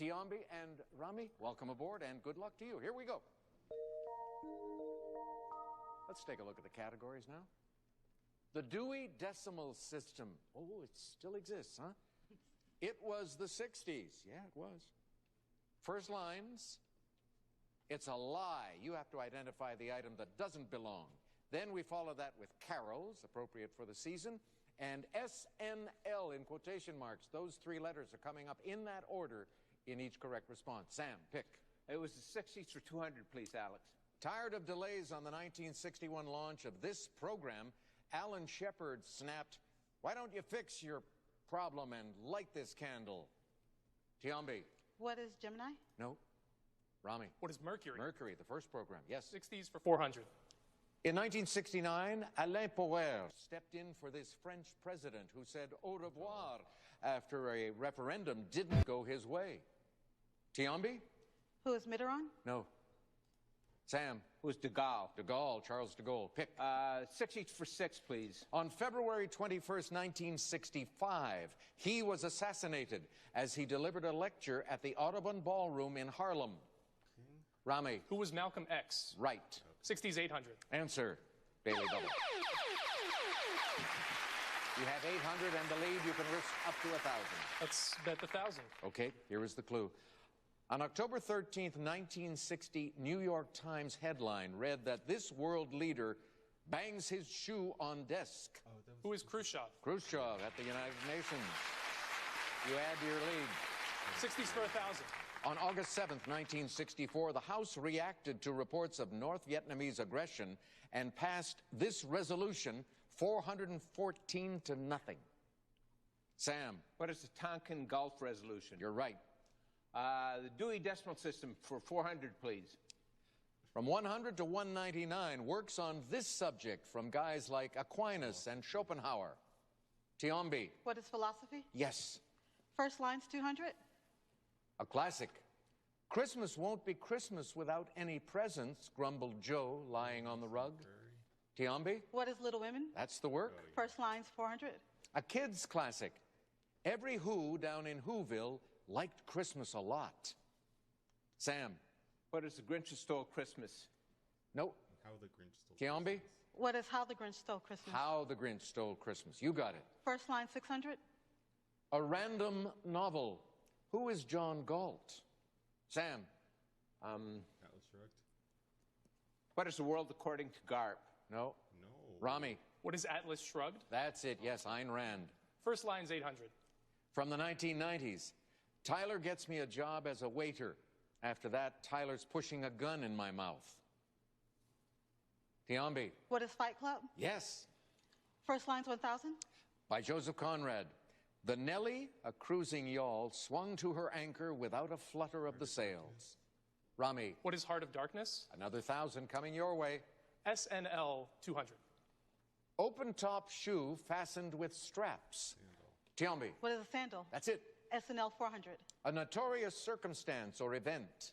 Tiambi and Rami, welcome aboard and good luck to you. Here we go. Let's take a look at the categories now. The Dewey Decimal System. Oh, it still exists, huh? It was the 60s. Yeah, it was. First lines, it's a lie. You have to identify the item that doesn't belong. Then we follow that with carols, appropriate for the season, and SNL in quotation marks. Those three letters are coming up in that order in each correct response. Sam, pick. It was the 60s for 200, please, Alex. Tired of delays on the 1961 launch of this program, Alan Shepard snapped, "Why don't you fix your problem and light this candle?" Tiambi. What is Gemini? No. Rami. What is Mercury? Mercury, the first program. Yes. 60s for 400. In 1969, Alain Poher stepped in for this French president who said au revoir after a referendum didn't go his way. Tiambi? Who is Mitterrand? No. Sam? It was de Gaulle. De Gaulle, Charles de Gaulle. Pick. 60s for 6, please. On February 21st, 1965, he was assassinated as he delivered a lecture at the Audubon Ballroom in Harlem. Rami. Who was Malcolm X? Right. 60s 800. Answer. Bailey double. You have 800 and the lead. You can risk up to 1,000. Let's bet the 1,000. Okay, here is the clue. On October 13th, 1960, New York Times headline read that this world leader bangs his shoe on desk. Who is Khrushchev? Khrushchev at the United Nations. You add to your lead. 60s for 1,000. On August 7th, 1964, the House reacted to reports of North Vietnamese aggression and passed this resolution 414 to nothing. Sam. What is the Tonkin Gulf Resolution? You're right. The Dewey Decimal System for 400, please. From 100 to 199, works on this subject from guys like Aquinas and Schopenhauer. Tiambi. What is philosophy? Yes. First line's 200? A classic. Christmas won't be Christmas without any presents, grumbled Joe, lying on the rug. Tiambi? What is Little Women? That's the work. First line's 400? A kid's classic. Every Who down in Whoville liked Christmas a lot. Sam? What is The Grinch Who Stole Christmas? Nope. How the Grinch Stole Tiambi? What is How the Grinch Stole Christmas? How the Grinch Stole Christmas. You got it. First line 600? A random novel. Who is John Galt? Sam? Atlas Shrugged. What is The World According to Garp? No. No. Rami? What is Atlas Shrugged? That's it, yes, Ayn Rand. First line's 800. From the 1990s, Tyler gets me a job as a waiter. After that, Tyler's pushing a gun in my mouth. Tiambi? What is Fight Club? Yes. First line's 1,000? By Joseph Conrad. The Nellie, a cruising yawl, swung to her anchor without a flutter of the sails. Rami? What is Heart of Darkness? Another 1,000 coming your way. SNL 200. Open-top shoe fastened with straps. Tiambi? What is a sandal? That's it. SNL 400? A notorious circumstance or event.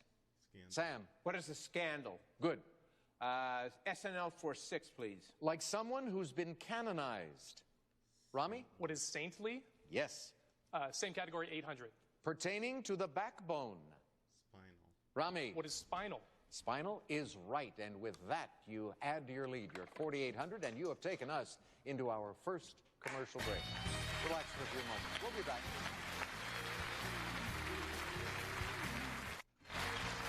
Scandal. Sam? What is a scandal? Good. SNL for 6, please. Like someone who's been canonized. Rami? What is Saintly? Yes. Same category, 800. Pertaining to the backbone. Spinal. Rami? What is Spinal? Spinal is right, and with that, you add to your lead. You're at 4,800, and you have taken us into our first commercial break. Relax for a few moments. We'll be back.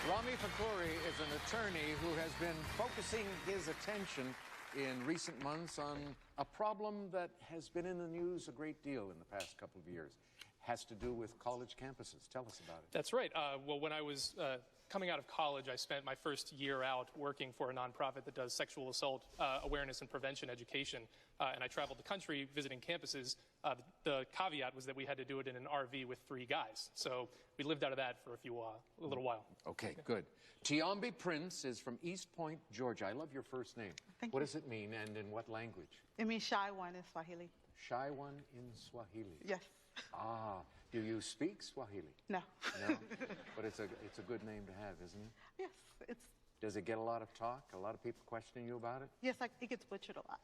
Rami Fakouri is an attorney who has been focusing his attention in recent months on a problem that has been in the news a great deal in the past couple of years. Has to do with college campuses. Tell us about it. That's right. Well, when I was coming out of college, I spent my first year out working for a nonprofit that does sexual assault awareness and prevention education. And I traveled the country visiting campuses. The caveat was that we had to do it in an RV with 3 guys. So we lived out of that for a little while. Okay, good. Tiambi Prince is from East Point, Georgia. I love your first name. Thank What you. does it mean, and in what language? It means shy one in Swahili. Shy one in Swahili. Yes. Ah, do you speak Swahili? No. No, but it's a good name to have, isn't it? Yes, it's Does it get a lot of talk? A lot of people questioning you about it? Yes, it gets butchered a lot.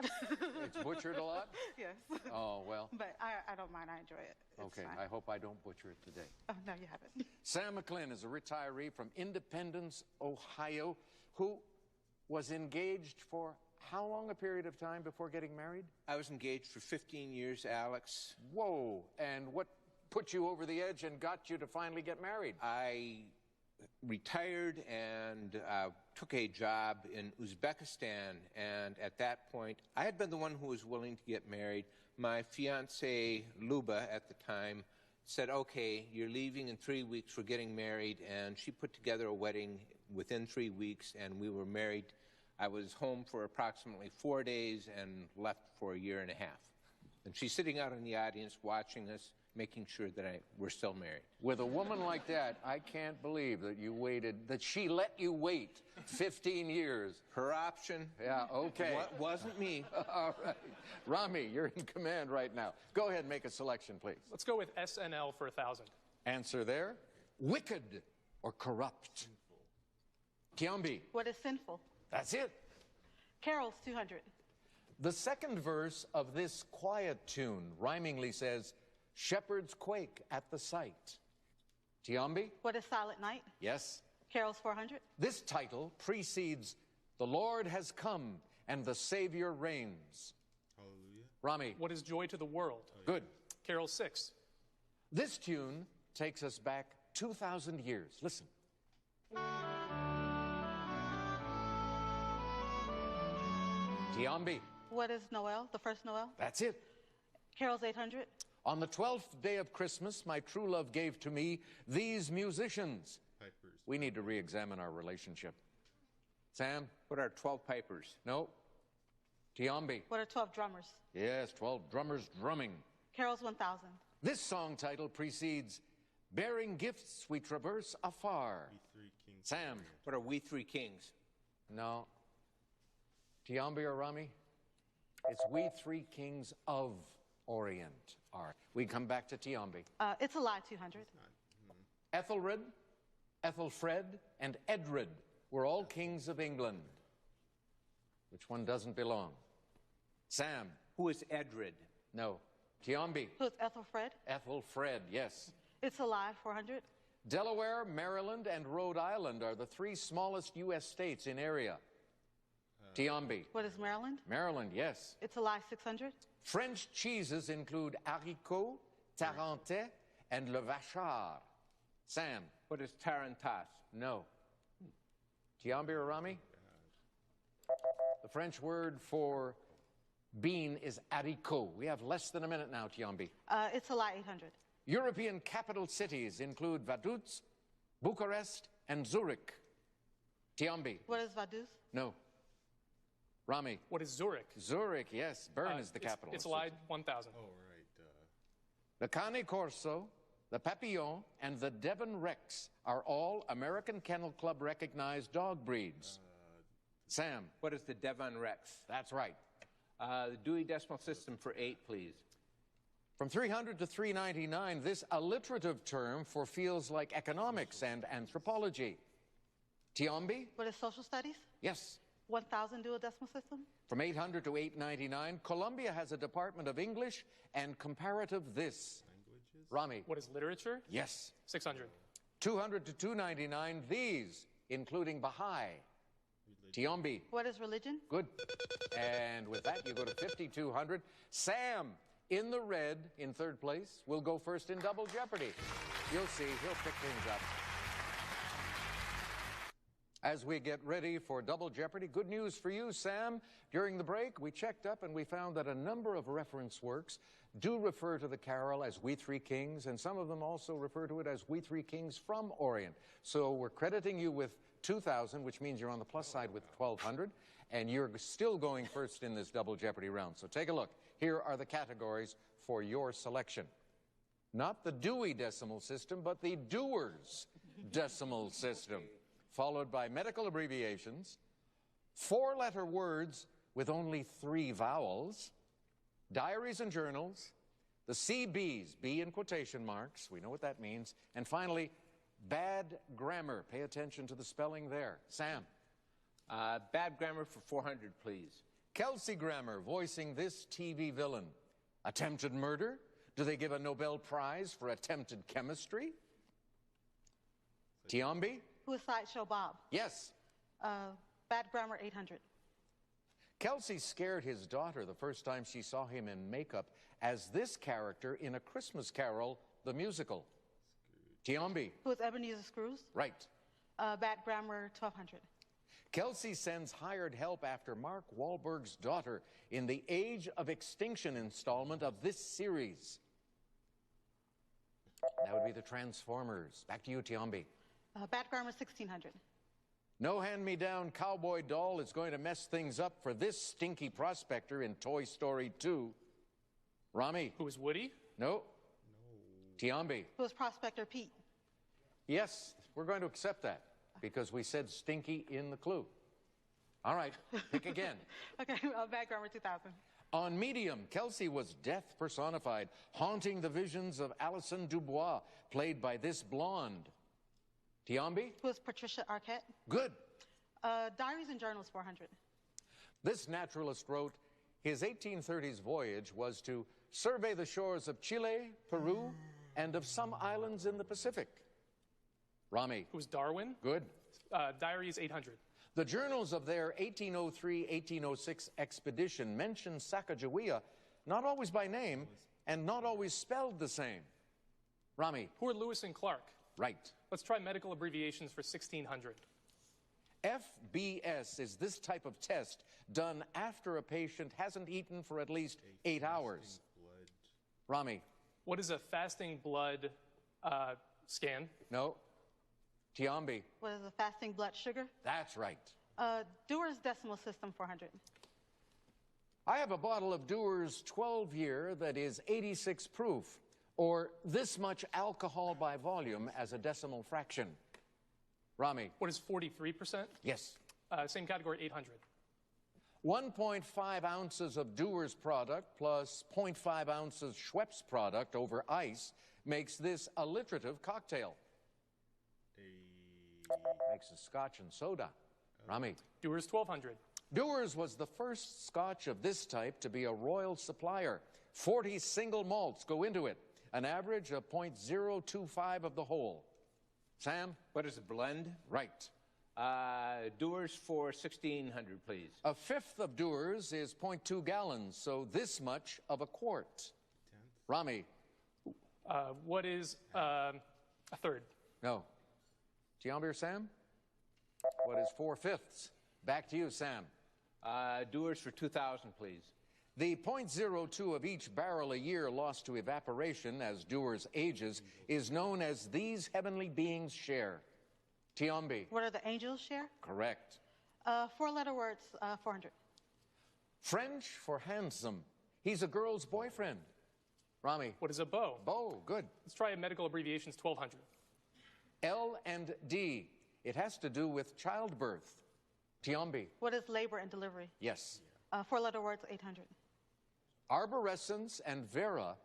It's butchered a lot? Yes. Oh, well. But I don't mind. I enjoy it. It's Okay, fine. I hope I don't butcher it today. Oh, no, you haven't. Sam McLean is a retiree from Independence, Ohio, who was engaged for how long a period of time before getting married? I was engaged for 15 years, Alex. Whoa, and what put you over the edge and got you to finally get married? I retired and took a job in Uzbekistan, and at that point, I had been the one who was willing to get married. My fiancée, Luba, at the time, said, okay, you're leaving in 3 weeks, we're getting married, and she put together a wedding within 3 weeks, and we were married. I was home for approximately 4 days and left for a year and a half. And she's sitting out in the audience watching us, making sure that we're still married. With a woman like that, I can't believe that you waited, that she let you wait 15 years. Her option. Yeah, okay. Wasn't me. All right. Rami, you're in command right now. Go ahead and make a selection, please. Let's go with SNL for 1,000. Answer there. Wicked or corrupt? Kiambi. What is sinful? That's it. Carols, 200. The second verse of this quiet tune rhymingly says, shepherds quake at the sight. Tiambi? What is silent night? Yes. Carols, 400. This title precedes The Lord Has Come and the Savior Reigns. Hallelujah. Rami? What is joy to the world? Good. Carol 6. This tune takes us back 2,000 years. Listen. Tiambi? What is Noel, the first Noel? That's it. Carols, 800. On the 12th day of Christmas, my true love gave to me these musicians. Pipers. We need to re-examine our relationship. Sam? What are 12 pipers? No. Tiambi? What are 12 drummers? Yes, 12 drummers drumming. Carols, 1,000. This song title precedes Bearing Gifts We Traverse Afar. We three kings. Sam? What are we three kings? No. Tiambi or Rami? It's We Three Kings of Orient are. We come back to Tiambi. It's a lie, 200. Ethelred, Ethelfred, and Edred were all kings of England. Which one doesn't belong? Sam? Who is Edred? No. Tiambi? Who's Ethelfred? Ethelfred, yes. It's a lie, 400. Delaware, Maryland, and Rhode Island are the three smallest U.S. states in area. Tiambi? What is Maryland? Maryland, yes. It's a lie, 600. French cheeses include haricot, tarentais, and le vachard. Sam? What is tarantas? No. Tiambi or Rami? The French word for bean is haricot. We have less than a minute now, Tiambi. It's a lie, 800. European capital cities include Vaduz, Bucharest, and Zurich. Tiambi? What is Vaduz? No. Rami? What is Zurich? Zurich, yes. Bern is the capital. It's a lie, 1,000. Oh, right. The Cane Corso, the Papillon, and the Devon Rex are all American Kennel Club recognized dog breeds. Sam? What is the Devon Rex? That's right. The Dewey Decimal System for 8, please. From 300 to 399, this alliterative term for fields like economics and anthropology. Tiambi? What is social studies? Yes. 1,000 dual decimal system? From 800 to 899, Columbia has a Department of English and Comparative this. Languages? Rami? What is literature? Yes. 600. 200 to 299, these, including Baha'i. Tiambi? What is religion? Good. And with that, you go to 5,200. Sam, in the red, in third place, will go first in Double Jeopardy. You'll see, he'll pick things up. As we get ready for Double Jeopardy, good news for you, Sam. During the break, we checked up and we found that a number of reference works do refer to the carol as We Three Kings, and some of them also refer to it as We Three Kings from Orient. So we're crediting you with 2,000, which means you're on the plus side with 1,200, and you're still going first in this Double Jeopardy round. So take a look. Here are the categories for your selection. Not the Dewey Decimal System, but the Dewar's Decimal System, followed by medical abbreviations, 4-letter words with only 3 vowels, diaries and journals, the CBs, B in quotation marks, we know what that means, and finally, bad grammar. Pay attention to the spelling there. Sam? Bad grammar for 400, please. Kelsey Grammer voicing this TV villain. Attempted murder? Do they give a Nobel Prize for attempted chemistry? Tiambi? Who is Sideshow Bob? Yes. Bad grammar, 800. Kelsey scared his daughter the first time she saw him in makeup as this character in A Christmas Carol, the musical. Tiambi? Who is Ebenezer Scrooge? Right. Bad grammar, 1200. Kelsey sends hired help after Mark Wahlberg's daughter in the Age of Extinction installment of this series. That would be the Transformers. Back to you, Tiambi. Bad grammar, 1600. No hand-me-down cowboy doll is going to mess things up for this stinky prospector in Toy Story 2. Rami? Who is Woody? No. Tiambi? Who is Prospector Pete? Yes, we're going to accept that because we said stinky in the clue. All right, pick again. Okay, bad grammar, 2000. On Medium, Kelsey was death personified, haunting the visions of Alison Dubois, played by this blonde. Tiambi? Who is Patricia Arquette? Good. Diaries and Journals, 400. This naturalist wrote, his 1830s voyage was to survey the shores of Chile, Peru, and of some islands in the Pacific. Rami? Who is Darwin? Good. Diaries, 800. The journals of their 1803-1806 expedition mention Sacagawea, not always by name, and not always spelled the same. Rami? Who are Lewis and Clark? Right. Let's try medical abbreviations for 1600. FBS is this type of test done after a patient hasn't eaten for at least 8 hours. Rami? What is a fasting blood scan? No. Tiambi? What is a fasting blood sugar? That's right. Dewar's Decimal System, 400. I have a bottle of Dewar's 12-year that is 86 proof, or this much alcohol by volume as a decimal fraction. Rami? What is 43%? Yes. Same category, 800. 1.5 ounces of Dewar's product plus 0.5 ounces Schweppes product over ice makes this alliterative cocktail. Makes a scotch and soda. Rami? Dewar's, 1200. Dewar's was the first scotch of this type to be a royal supplier. 40 single malts go into it, an average of 0.025 of the whole. Sam? What is a blend? Right. Dewar's for 1600, please. A fifth of Dewar's is 0.2 gallons, so this much of a quart. Rami? What is a third? No. Tiambi or Sam? What is 4/5? Back to you, Sam. Dewar's for 2000, please. The 0.02 of each barrel a year lost to evaporation as Dewar's ages is known as these heavenly beings share. Tiambi? What are the angels share? Correct. 4-letter words, 400. French for handsome. He's a girl's boyfriend. Rami? What is a beau? Beau, good. Let's try medical abbreviations, 1200. L and D. It has to do with childbirth. Tiambi? What is labor and delivery? Yes. 4-letter words, 800. Arborescence and vera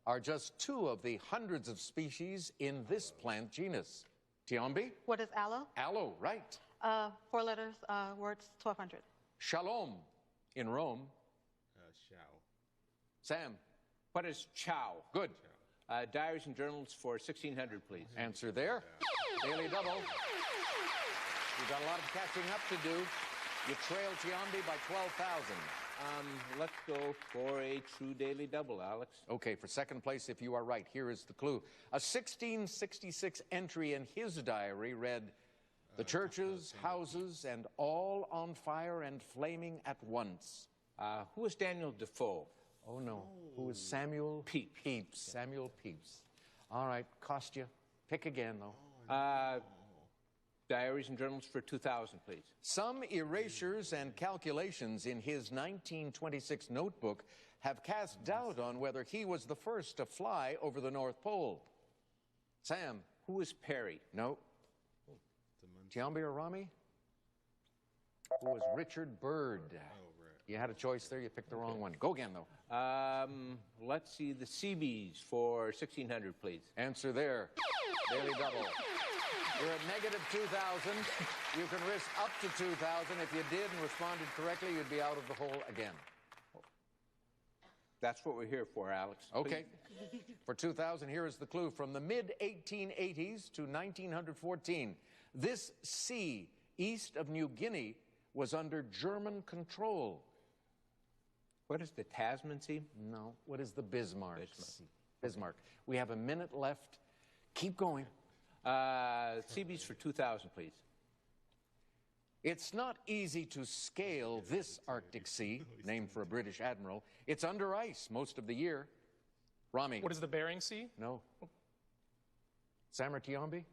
are just two of the hundreds of species in this plant genus. Tiambi? What is aloe? Aloe, right. 4 letters, words, 1200. Shalom in Rome. Shao. Sam? What is chow? Good. Diaries and journals for 1600, please. Answer there. Daily double. You've got a lot of catching up to do. You trail Tiambi by 12,000. Let's go for a true daily double, Alex. Okay, for second place, if you are right, here is the clue. A 1666 entry in his diary read, the churches, houses, and all on fire and flaming at once. Who is Daniel Defoe? Oh, no. Who is Samuel Pepys. Pepys. Samuel Pepys. All right, cost you. Pick again, though. Diaries and journals for 2000, please. Some erasures and calculations in his 1926 notebook have cast doubt on whether he was the first to fly over the North Pole. Sam? Who is Perry? No. Tiambi or Rami? Who was Richard Byrd? Oh, right. You had a choice there. You picked the wrong one. Go again, though. Let's see, the Seabees for 1600, please. Answer there. Daily double. You're at negative 2,000. You can risk up to 2,000. If you did and responded correctly, you'd be out of the hole again. That's what we're here for, Alex. Okay. For 2,000, here is the clue. From the mid-1880s to 1914, this sea east of New Guinea was under German control. What is the Tasman Sea? No. What is the Bismarck Sea? Bismarck. We have a minute left. Keep going. Seabees for 2,000, please. It's not easy to scale this Arctic Sea, named for a British admiral. It's under ice most of the year. Rami. What is the Bering Sea? No. Sam or Tiombi?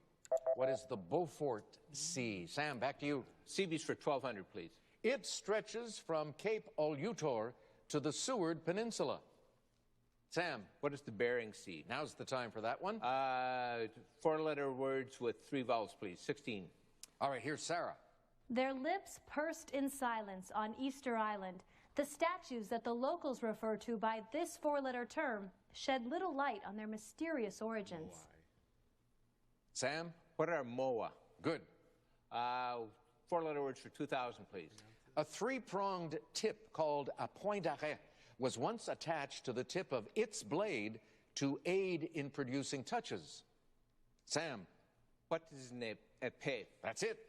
What is the Beaufort Sea? Sam, back to you. Seabees for 1,200, please. It stretches from Cape Olutor to the Seward Peninsula. Sam. What is the Bering Sea? Now's the time for that one. 4-letter words with 3 vowels, please. 16. All right, here's Sarah. Their lips pursed in silence on Easter Island, the statues that the locals refer to by this 4-letter term shed little light on their mysterious origins. Sam? What are Moa? Good. 4-letter words for 2,000, please. A 3-pronged tip called a point d'arrêt was once attached to the tip of its blade to aid in producing touches. Sam? What is an épée? That's it.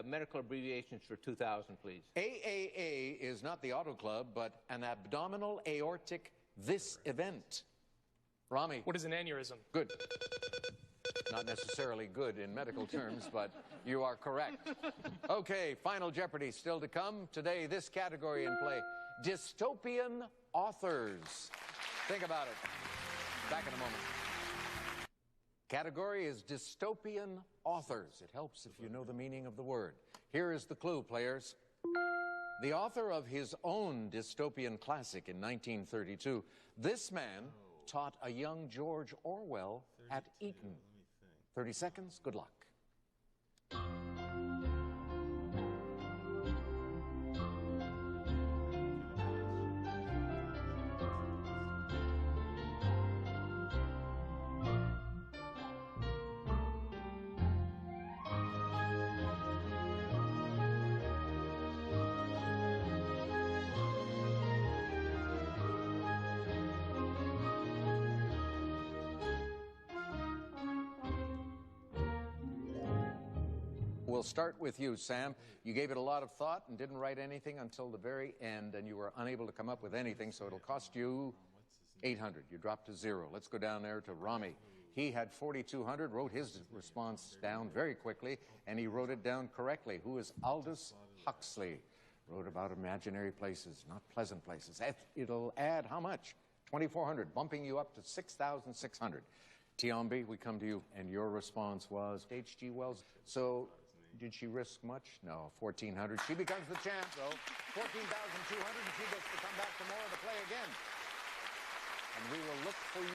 Medical abbreviations for 2,000, please. AAA is not the auto club, but an abdominal aortic this event. Rami. What is an aneurysm? Good. Not necessarily good in medical terms, but you are correct. Okay, Final Jeopardy still to come. Today, this category in play, dystopian authors. Think about it. Back in a moment. Category is dystopian authors. It helps if you know the meaning of the word. Here is the clue, players. The author of his own dystopian classic in 1932, this man taught a young George Orwell at Eton. 30 seconds, good luck. We'll start with you, Sam. You gave it a lot of thought and didn't write anything until the very end, and you were unable to come up with anything, so it'll cost you 800. You dropped to 0. Let's go down there to Rami. He had 4,200, wrote his response down very quickly, and he wrote it down correctly. Who is Aldous Huxley? Wrote about imaginary places, not pleasant places. It'll add how much? 2,400, bumping you up to 6,600. Tiombi, we come to you, and your response was H.G. Wells. So did she risk much? No, 1,400. She becomes the champ, though. 14,200, and she gets to come back tomorrow to play again. And we will look for you.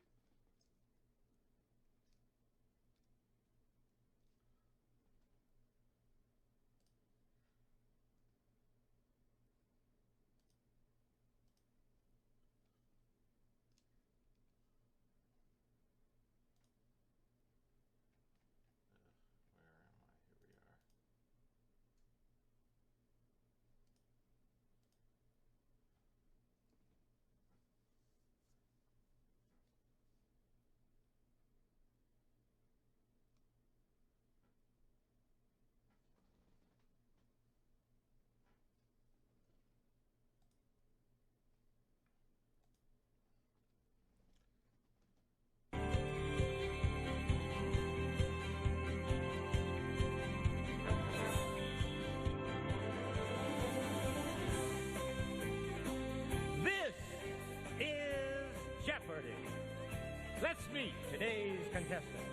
Let's meet today's contestants.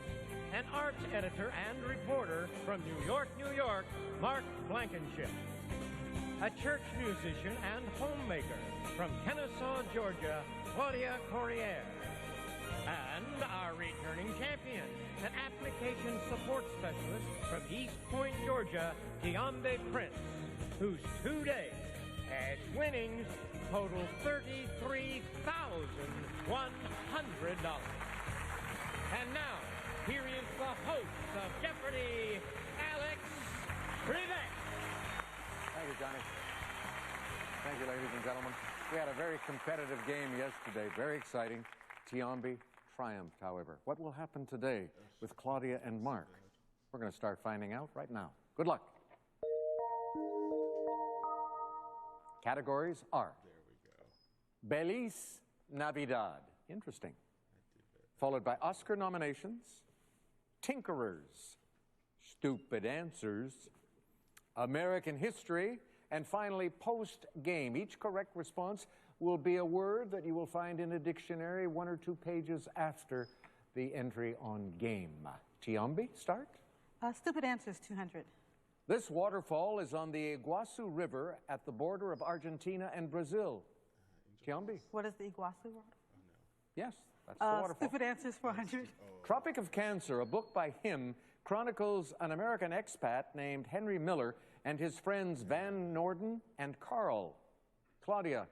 An art editor and reporter from New York, New York, Mark Blankenship. A church musician and homemaker from Kennesaw, Georgia, Claudia Corriere. And our returning champion, an application support specialist from East Point, Georgia, Tiombe Prince, whose 2 days cash winnings total $33,100. And now, here is the host of We had a very competitive game yesterday, very exciting. Tiambi triumphed, however. What will happen today with Claudia and Mark? We're going to start finding out right now. Good luck. Categories are Feliz Navidad, interesting, followed by Oscar nominations, Tinkerers, Stupid Answers, American History, and finally, Post-Game. Each correct response will be a word that you will find in a dictionary 1 or 2 pages after the entry on game. Tiambi, start. Stupid answers, 200. This waterfall is on the Iguazu River at the border of Argentina and Brazil. Tiambi. What is the Iguazu word? Yes, that's the waterfall. Stupid answers, 400. Tropic of Cancer, a book by him, chronicles an American expat named Henry Miller and his friends Van Norden and Carl. Claudia.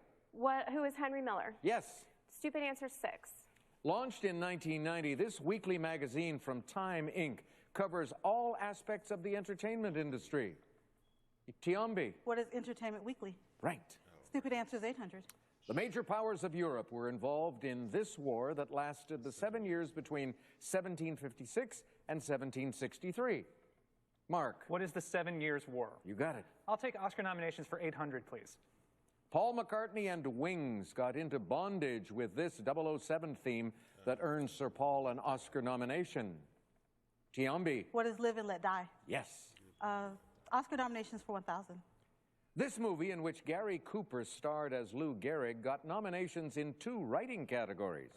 Who is Henry Miller? Yes. Stupid answer, 6. Launched in 1990, this weekly magazine from Time, Inc. covers all aspects of the entertainment industry. Tiambi. What is Entertainment Weekly? Right. Stupid answers, 800. The major powers of Europe were involved in this war that lasted the 7 years between 1756 and 1763. Mark. What is the 7 Years' War? You got it. I'll take Oscar nominations for 800, please. Paul McCartney and Wings got into bondage with this 007 theme that earned Sir Paul an Oscar nomination. Tiambi. What is Live and Let Die? Yes. Oscar nominations for 1,000. This movie, in which Gary Cooper starred as Lou Gehrig, got nominations in 2 writing categories.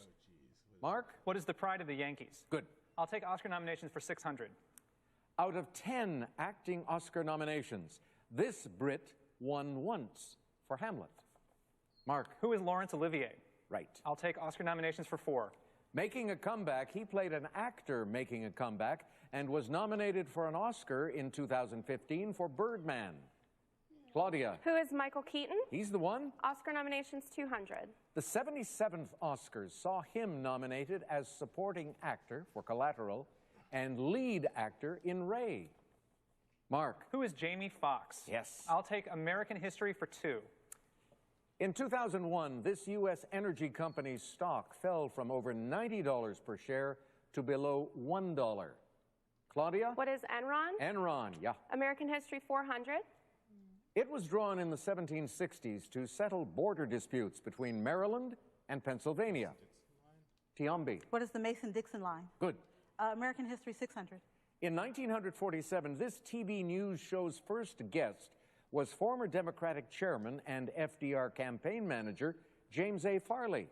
Mark? What is The Pride of the Yankees? Good. I'll take Oscar nominations for 600. Out of 10 acting Oscar nominations, this Brit won once for Hamlet. Mark? Who is Laurence Olivier? Right. I'll take Oscar nominations for 4. Making a comeback, he played an actor making a comeback and was nominated for an Oscar in 2015 for Birdman. Claudia. Who is Michael Keaton? He's the one. Oscar nominations, 200. The 77th Oscars saw him nominated as supporting actor for Collateral and lead actor in Ray. Mark. Who is Jamie Foxx? Yes. I'll take American History for 2. In 2001, this U.S. energy company's stock fell from over $90 per share to below $1. Claudia? What is Enron? Enron, yeah. American History, 400. It was drawn in the 1760s to settle border disputes between Maryland and Pennsylvania. Tiambi. What is the Mason-Dixon line? Good. American History, 600. In 1947, this TV news show's first guest was former Democratic chairman and FDR campaign manager James A. Farley.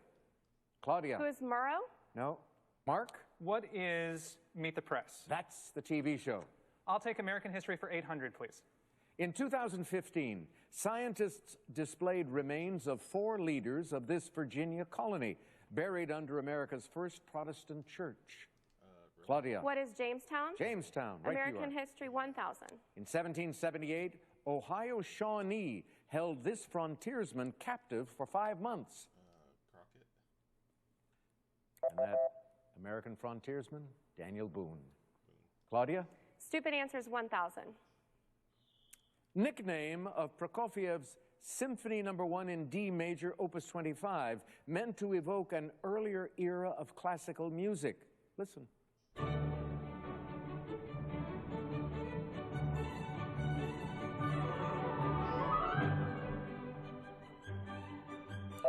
Claudia. Who is Murrow? No. Mark? What is Meet the Press? That's the TV show. I'll take American History for 800, please. In 2015, scientists displayed remains of 4 leaders of this Virginia colony, buried under America's first Protestant church. Claudia. What is Jamestown? Jamestown, right you American are. History, 1000. In 1778, Ohio Shawnee held this frontiersman captive for 5 months. Crockett. And that American frontiersman, Daniel Boone. Claudia? Stupid answers, 1000. Nickname of Prokofiev's Symphony No. 1 in D major, Opus 25, meant to evoke an earlier era of classical music. Listen.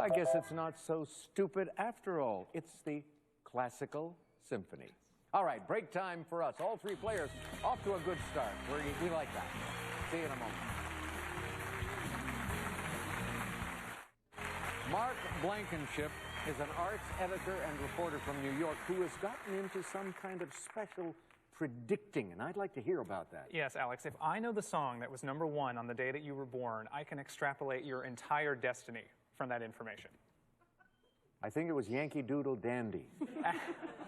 I guess it's not so stupid after all. It's the classical symphony. All right, break time for us. All 3 players off to a good start. We like that. See you in a moment. Mark Blankenship is an arts editor and reporter from New York who has gotten into some kind of special predicting, and I'd like to hear about that. Yes, Alex, if I know the song that was number 1 on the day that you were born, I can extrapolate your entire destiny from that information. I think it was Yankee Doodle Dandy.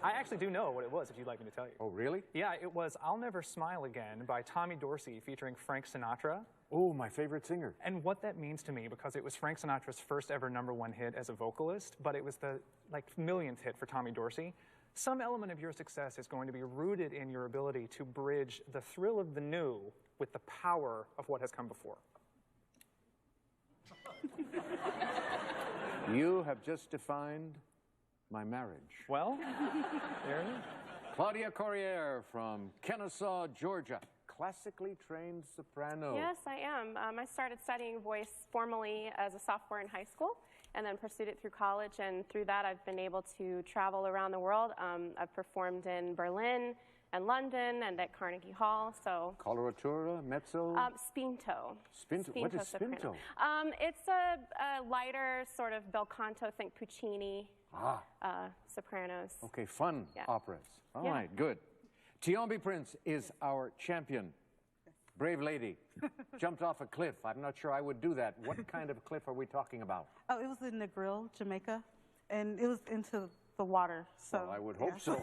I actually do know what it was, if you'd like me to tell you. Oh, really? Yeah, it was I'll Never Smile Again by Tommy Dorsey featuring Frank Sinatra. Oh, my favorite singer. And what that means to me, because it was Frank Sinatra's first ever number 1 hit as a vocalist, but it was the millionth hit for Tommy Dorsey. Some element of your success is going to be rooted in your ability to bridge the thrill of the new with the power of what has come before. You have just defined my marriage. Well, there it is. Claudia Corriere from Kennesaw, Georgia. Classically trained soprano. Yes, I am. I started studying voice formally as a sophomore in high school and then pursued it through college. And through that, I've been able to travel around the world. I've performed in Berlin and London and at Carnegie Hall. So Coloratura, mezzo? Spinto. Spinto. What is soprano. spinto? It's a lighter sort of bel canto, think Puccini, sopranos. Okay, fun operas. All Yeah. right, good. Tiombi Prince is our champion. Brave lady. Jumped off a cliff. I'm not sure I would do that. What kind of a cliff are we talking about? Oh, it was in Negril, Jamaica, and it was into the water. So Well, I would hope so.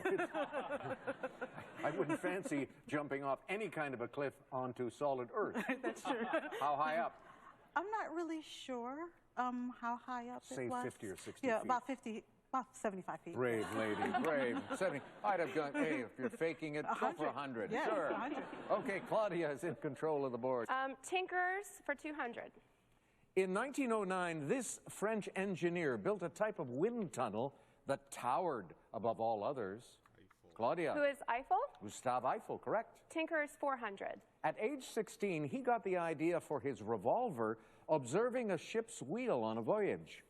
I wouldn't fancy jumping off any kind of a cliff onto solid earth. That's true. How high up? I'm not really sure how high up Say it was. 50 or 60 Yeah, feet. about 75 feet. Brave lady, brave. 70. I'd have gone, hey, if you're faking it, go for 100. Yeah, Sure. 100. Okay, Claudia is in control of the board. Tinkers for 200. In 1909, this French engineer built a type of wind tunnel that towered above all others. Claudia. Who is Eiffel? Gustave Eiffel, correct. Tinkers 400. At age 16, he got the idea for his revolver observing a ship's wheel on a voyage.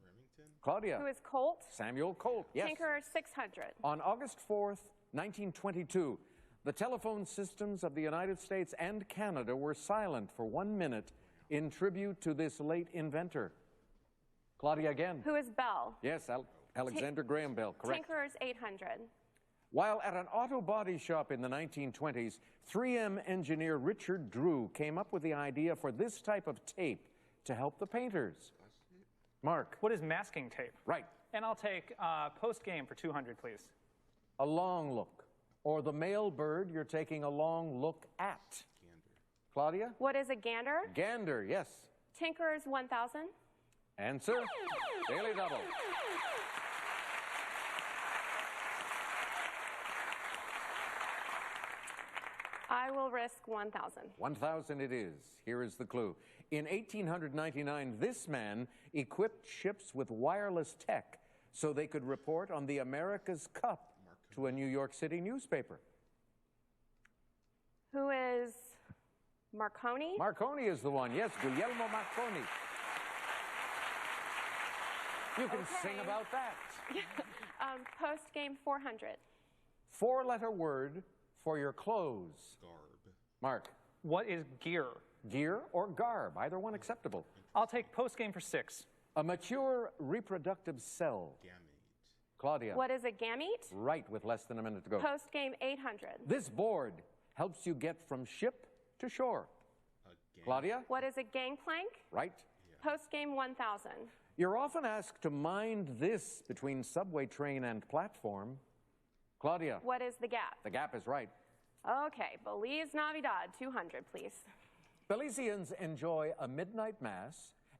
Remington? Claudia. Who is Colt? Samuel Colt, yes. Tinkers 600. On August 4th, 1922, the telephone systems of the United States and Canada were silent for 1 minute in tribute to this late inventor. Claudia again. Who is Bell? Yes, Alexander Graham Bell, correct. Tinkers 800. While at an auto body shop in the 1920s, 3M engineer Richard Drew came up with the idea for this type of tape to help the painters. Mark. What is masking tape? Right. And I'll take post-game for 200, please. A long look. Or the male bird you're taking a long look at. Gander. Claudia? What is a gander? Gander, yes. Tinkers 1000. Answer, Daily Double. I will risk 1,000. 1,000 it is. Here is the clue. In 1899, this man equipped ships with wireless tech so they could report on the America's Cup to a New York City newspaper. Who is Marconi? Marconi is the one, yes, Guglielmo Marconi. You can sing about that. Post game 400. 4-letter word for your clothes. Garb. Mark. What is gear? Gear or garb, either one acceptable. I'll take post-game for 6. A mature reproductive cell. Gamete. Claudia. What is a gamete? Right, with less than a minute to go. Post game 800. This board helps you get from ship to shore. Claudia. What is a gangplank? Right. Post game 1,000. You're often asked to mind this between subway train and platform. Claudia. What is the gap? The gap is right. Okay, Belize Navidad 200, please. Belizeans enjoy a midnight mass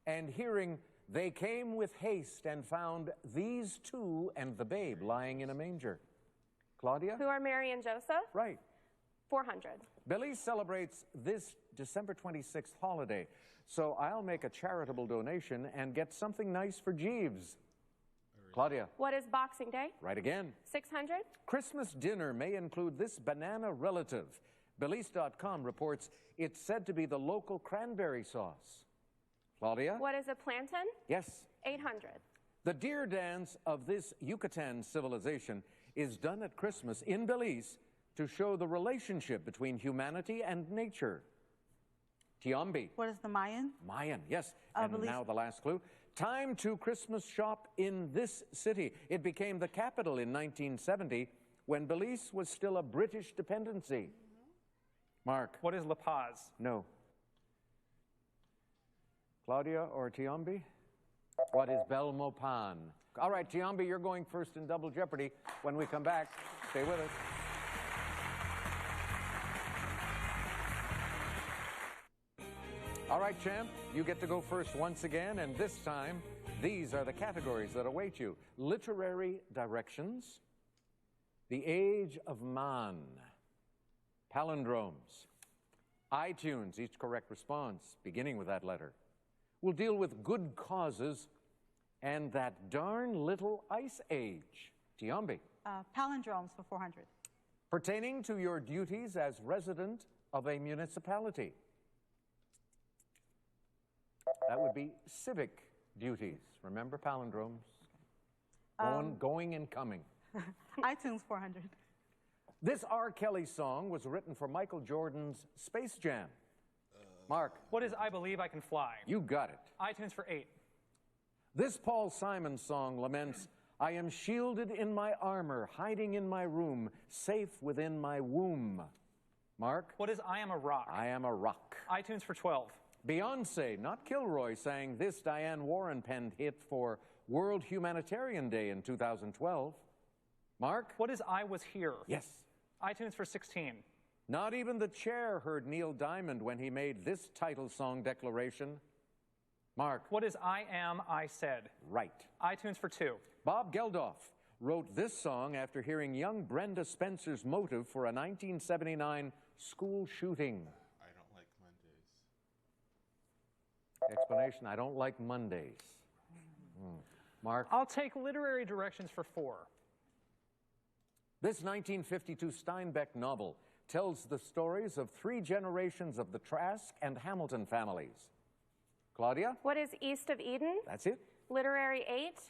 and hearing they came with haste and found these two and the babe lying in a manger. Claudia? Who are Mary and Joseph? Right. 400. Belize celebrates this December 26th holiday, so I'll make a charitable donation and get something nice for Jeeves. Claudia? What is Boxing Day? Right again. 600. Christmas dinner may include this banana relative. Belize.com reports it's said to be the local cranberry sauce. Claudia? What is a plantain? Yes. 800. The deer dance of this Yucatan civilization is done at Christmas in Belize to show the relationship between humanity and nature. Tiombi. What is the Mayan? Mayan, yes. And Belize. now the last clue. Time to Christmas shop in this city. It became the capital in 1970 when Belize was still a British dependency. Mark. What is La Paz? No. Claudia or Tiombi? What is Belmopan? All right, Tiombi, you're going first in Double Jeopardy. When we come back, stay with us. All right, champ, you get to go first once again, and this time, these are the categories that await you. Literary directions, the age of man, palindromes, iTunes, each correct response, beginning with that letter, will deal with good causes and that darn little ice age. Tiambi. Palindromes for 400. Pertaining to your duties as resident of a municipality. That would be civic duties. Remember palindromes? Going and coming. iTunes 400. This R. Kelly song was written for Michael Jordan's Space Jam. Mark. What is I Believe I Can Fly? You got it. iTunes for 8. This Paul Simon song laments, I am shielded in my armor, hiding in my room, safe within my womb. Mark. What is I Am a Rock? I Am a Rock. iTunes for 12. Beyonce, not Kilroy, sang this Diane Warren penned hit for World Humanitarian Day in 2012. Mark. What is I Was Here? Yes. iTunes for 16. Not even the chair heard Neil Diamond when he made this title song declaration. Mark. What is I Am, I Said? Right. iTunes for 2. Bob Geldof wrote this song after hearing young Brenda Spencer's motive for a 1979 school shooting. I don't like Mondays. Explanation, I don't like Mondays. Mark? I'll take literary directions for 4. This 1952 Steinbeck novel tells the stories of 3 generations of the Trask and Hamilton families. Claudia? What is East of Eden? That's it. Literary 8.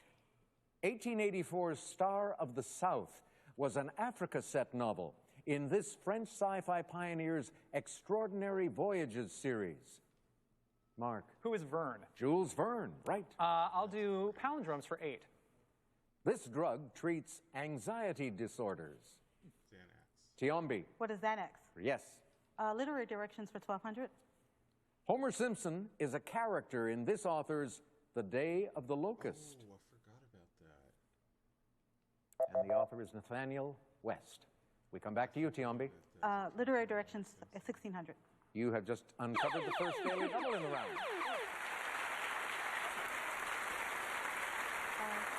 1884's Star of the South was an Africa set novel in this French sci-fi pioneer's Extraordinary Voyages series. Mark? Who is Verne? Jules Verne, right. I'll do palindromes for 8. This drug treats anxiety disorders. Xanax. Tiambi? What is Xanax? Yes. Literary directions for 1200. Homer Simpson is a character in this author's The Day of the Locust. Oh, I forgot about that. And the author is Nathaniel West. We come back to you, Tiambi. Literary directions 1600. You have just uncovered the first daily double in the round.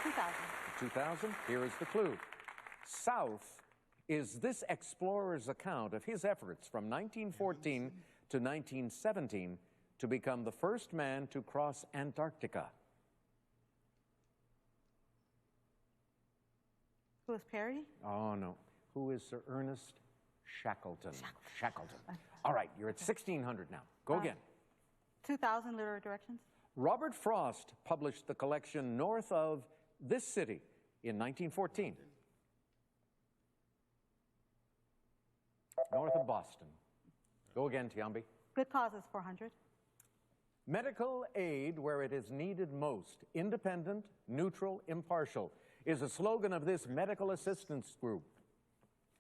2000. 2000, here is the clue. South is this explorer's account of his efforts from 1914 to 1917 to become the first man to cross Antarctica. Who is Perry? Oh, no. Who is Sir Ernest Shackleton? Shackleton. All right, you're at 1600 now. Go again. 2000 literary directions. Robert Frost published the collection North of this city in 1914. North of Boston. Go again, Tiambi. Good causes 400. Medical aid where it is needed most, independent, neutral, impartial, is a slogan of this medical assistance group.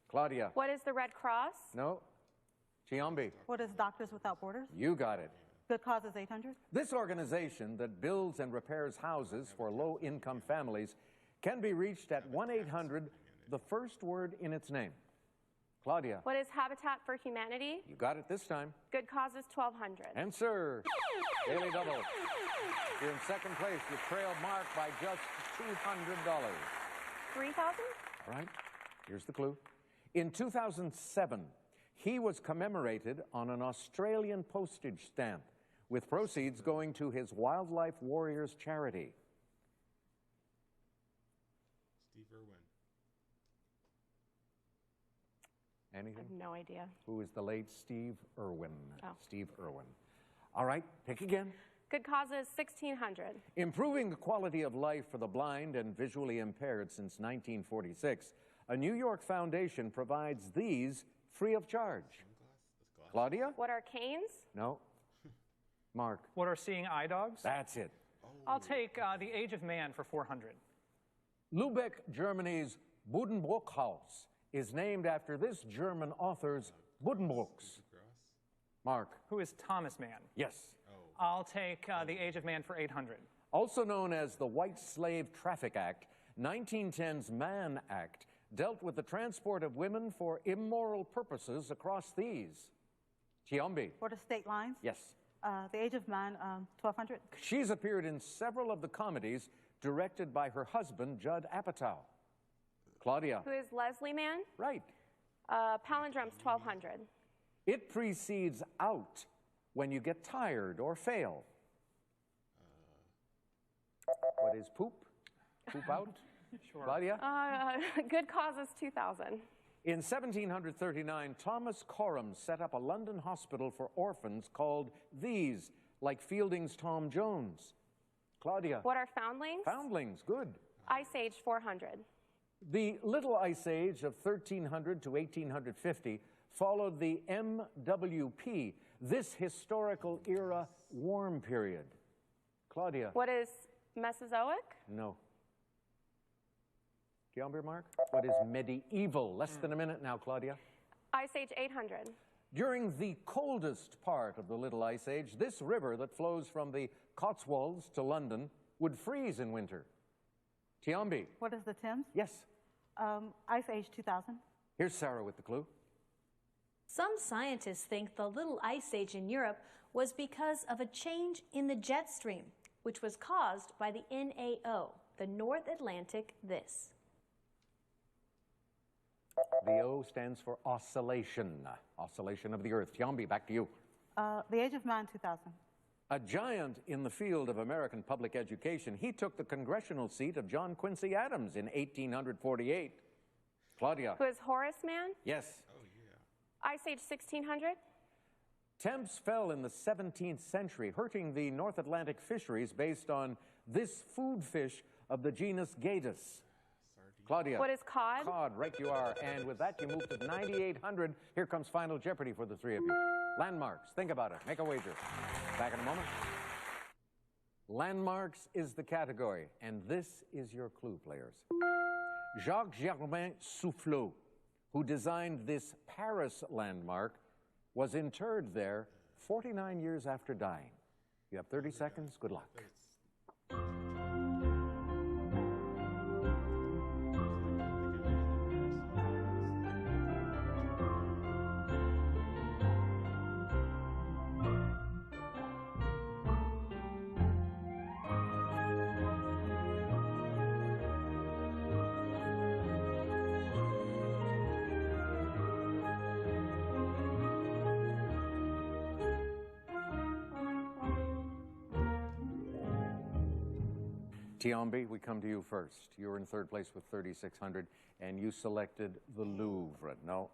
Claudia. What is the Red Cross? No. Tiambi. What is Doctors Without Borders? You got it. Good causes 800. This organization that builds and repairs houses for low-income families can be reached at 1-800, the first word in its name. Claudia. What is Habitat for Humanity? You got it this time. Good causes 1200. And sir, daily double. You're in second place. You trail Mark by just $200. 3000? All right, here's the clue. In 2007, he was commemorated on an Australian postage stamp with proceeds going to his Wildlife Warriors charity. Steve Irwin. Anything? I have no idea. Who is the late Steve Irwin? Oh. Steve Irwin. All right, pick again. Good causes 1600. Improving the quality of life for the blind and visually impaired since 1946, a New York foundation provides these free of charge. Claudia? What are canes? No. Mark? What are seeing eye dogs? That's it. I'll take The Age of Man for 400. Lübeck, Germany's Buddenbrook-Haus is named after this German author's Buddenbrooks. Mark? Who is Thomas Mann? Yes. I'll take The Age of Man for 800. Also known as the White Slave Traffic Act, 1910's Mann Act dealt with the transport of women for immoral purposes across these. Tiambi. What are state lines? Yes. The Age of Man 1200. She's appeared in several of the comedies directed by her husband, Judd Apatow. Claudia. Who is Leslie Mann? Right. Palindromes 1200. It precedes out when you get tired or fail. What is poop? Poop out? Sure. Claudia? Good causes 2000. In 1739, Thomas Coram set up a London hospital for orphans called These, like Fielding's Tom Jones. Claudia? What are foundlings? Foundlings, good. Ice Age 400. The Little Ice Age of 1300 to 1850 followed the MWP, this historical era warm period. Claudia? What is Mesozoic? No. Giamber, Mark? What is medieval? Less than a minute now, Claudia. Ice Age 800. During the coldest part of the Little Ice Age, this river that flows from the Cotswolds to London would freeze in winter. Tiambi? What is the Thames? Yes. Ice Age 2000. Here's Sarah with the clue. Some scientists think the Little Ice Age in Europe was because of a change in the jet stream, which was caused by the NAO, the North Atlantic This. The O stands for oscillation, oscillation of the Earth. Tiambi, back to you. The Age of Man 2000. A giant in the field of American public education, he took the congressional seat of John Quincy Adams in 1848. Claudia? Who is Horace Mann? Yes. Ice Age 1600. Temps fell in the 17th century, hurting the North Atlantic fisheries based on this food fish of the genus Gatus. Claudia? What is cod? Cod, right you are. And with that, you move to 9,800. Here comes Final Jeopardy for the three of you. Landmarks, think about it. Make a wager. Back in a moment. Landmarks is the category, and this is your clue, players. Jacques Germain Soufflot, who designed this Paris landmark, was interred there 49 years after dying. You have 30 seconds. Good luck. Tiambi, we come to you first. You were in third place with 3,600, and you selected the Louvre. No,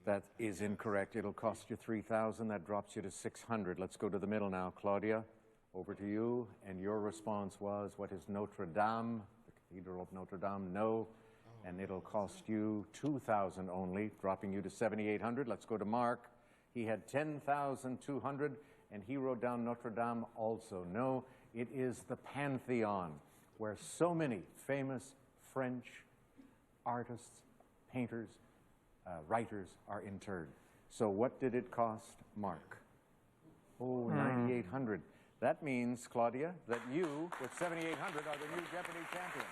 that is incorrect. It'll cost you 3,000. That drops you to 600. Let's go to the middle now. Claudia, over to you. And your response was, what is Notre Dame? The Cathedral of Notre Dame? No. And it'll cost you 2,000 only, dropping you to 7,800. Let's go to Mark. He had 10,200, and he wrote down Notre Dame also. No. It is the Pantheon, where so many famous French artists, painters, writers are interred. So what did it cost, Mark? Oh, 9,800. That means, Claudia, that you, with 7,800, are the new Jeopardy champion.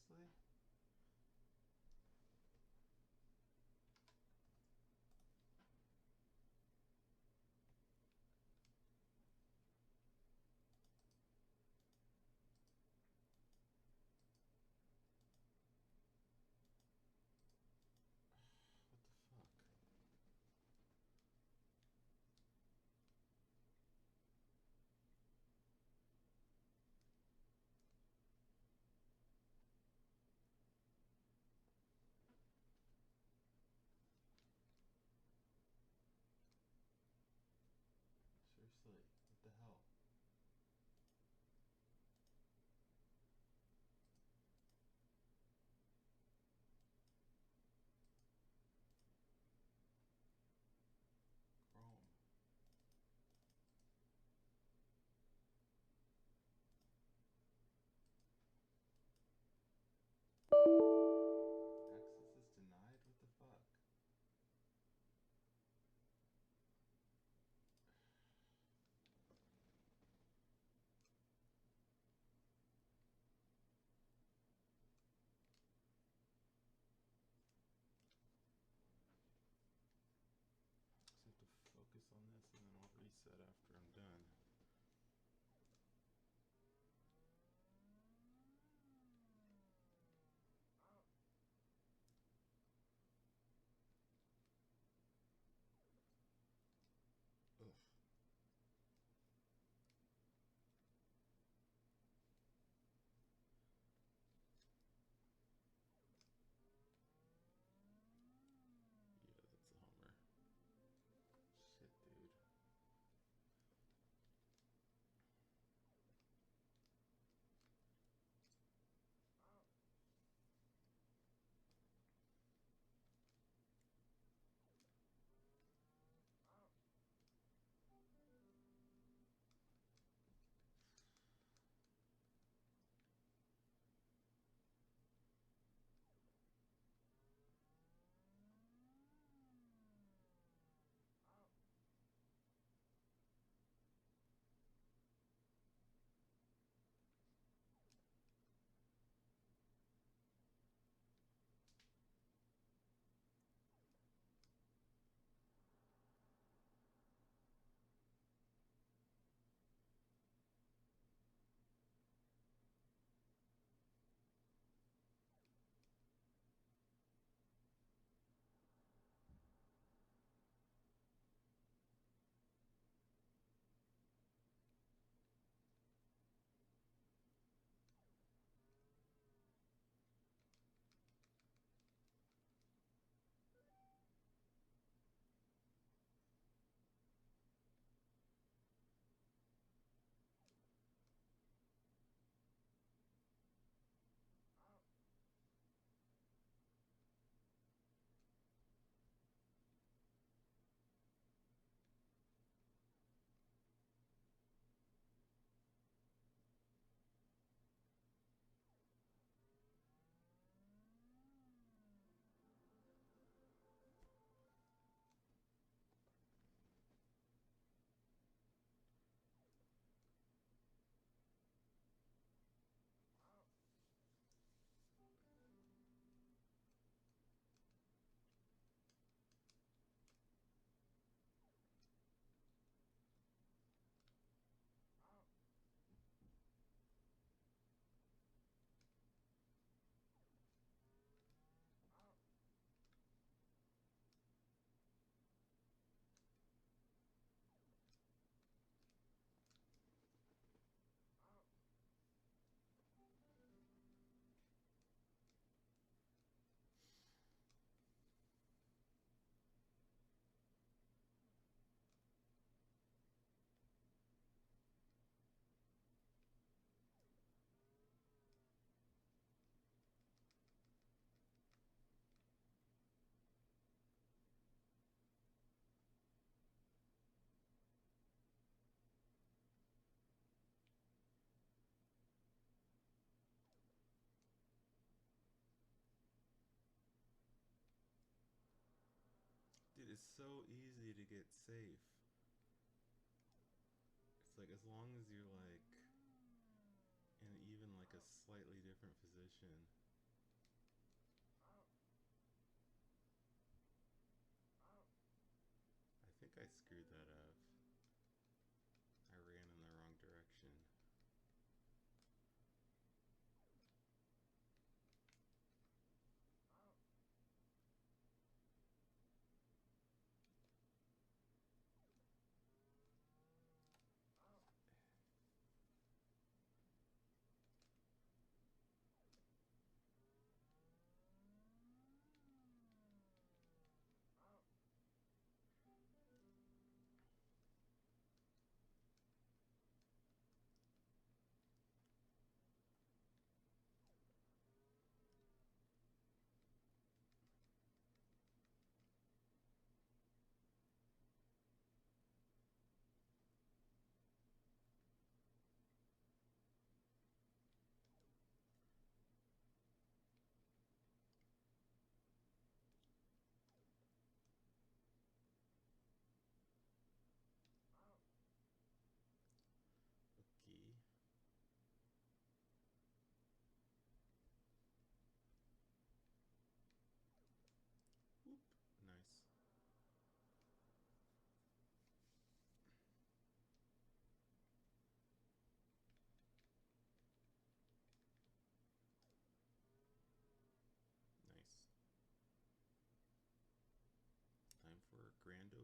Seriously? What the fuck? Seriously, what the hell? Chrome. Access is denied? What the fuck? Just have to focus on this and then I'll reset after I'm done. Ugh. Yeah, that's a Hummer. Shit, dude. Dude, it's so easy to get safe. It's like as long as you're like in even like a slightly different position.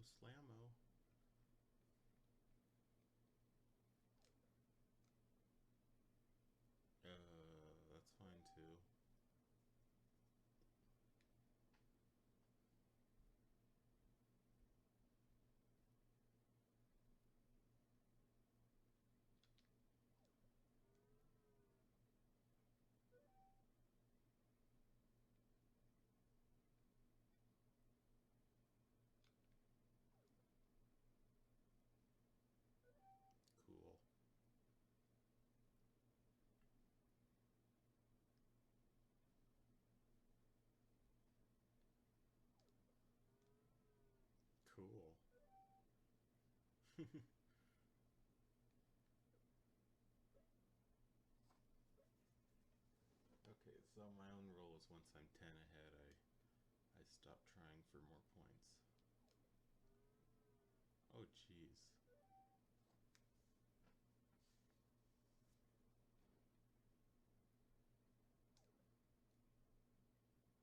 Slammo. That's fine too. Cool. Cool. Okay, so my own rule is once I'm 10 ahead, I stop trying for more points. Oh, jeez.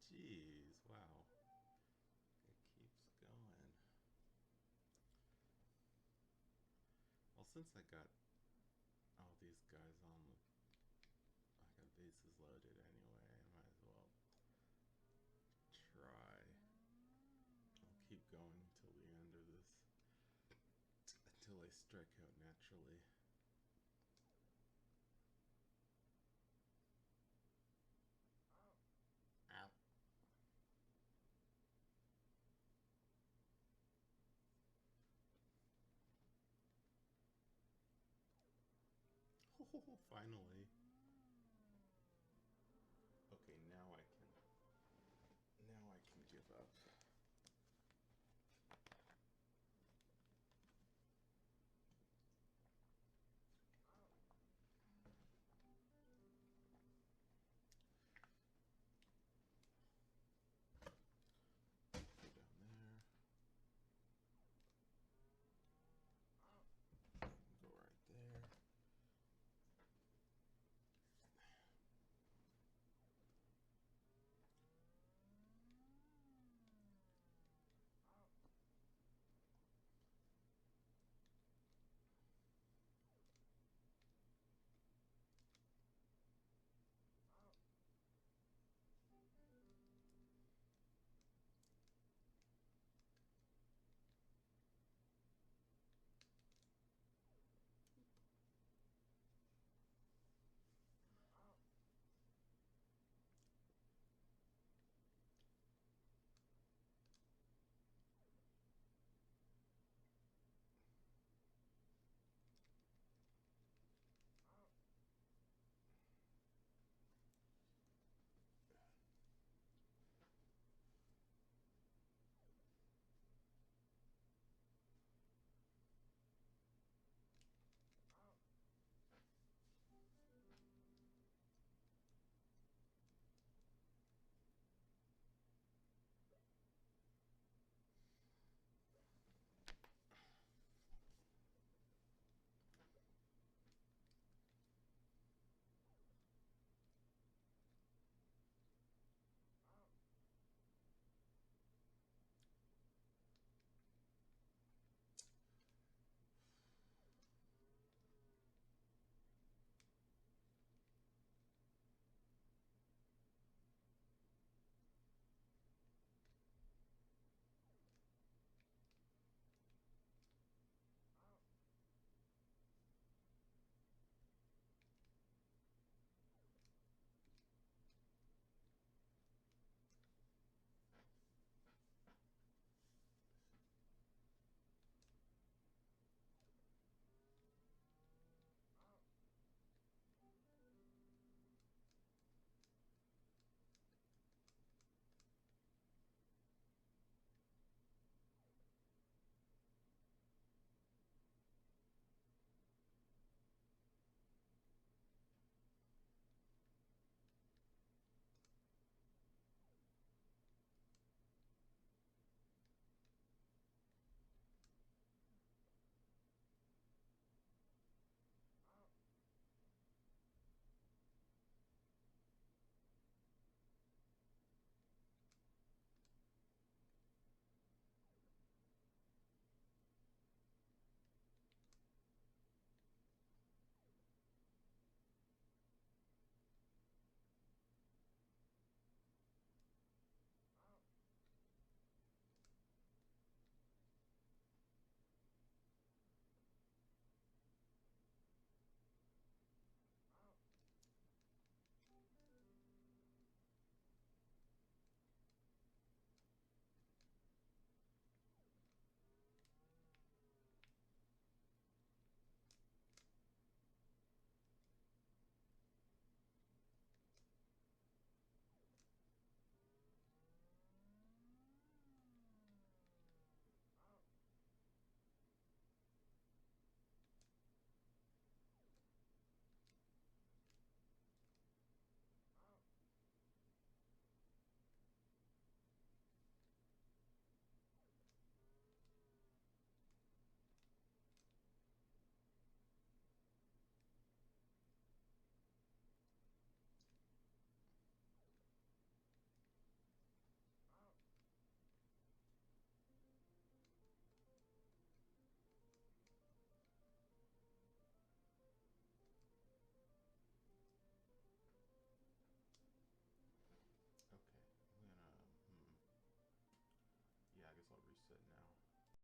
Jeez, wow. It keeps going. Well, since I got all these guys on the... I got bases loaded anyway, I might as well try. I'll keep going till the end of this. Until I strike out naturally. Ow. Oh, finally.